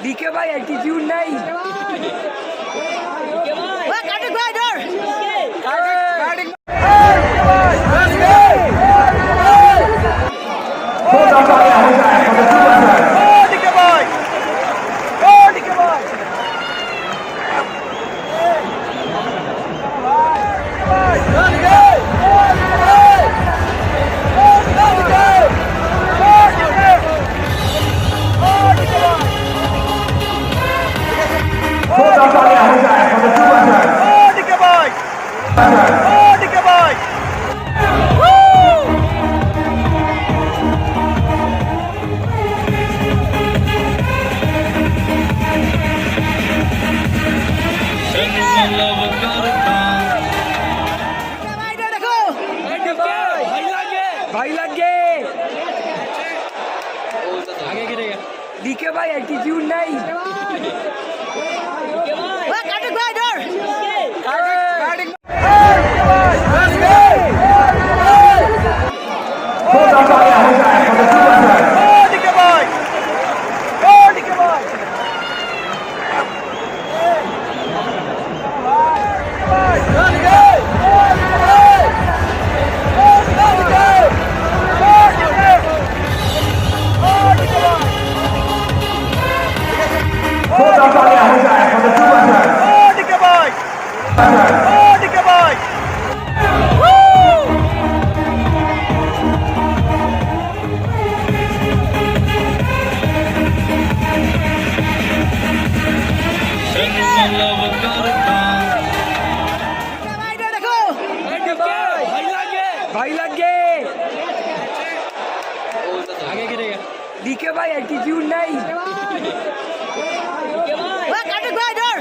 DK भाई attitude नहीं। कार्तिक भाई इधर। भाई लग गए। आगे गिरेगा। डीके भाई एटीट्यूड नहीं। कार्तिक भाई इधर। भाई लग गए। आगे गिरेगा। डीके भाई एटीट्यूड नहीं। कार्तिक भाई इधर।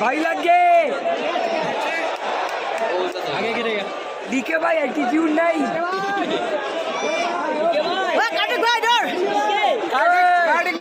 भाई लग गए। आगे गिरेगा। डीके भाई एटीट्यूड नहीं।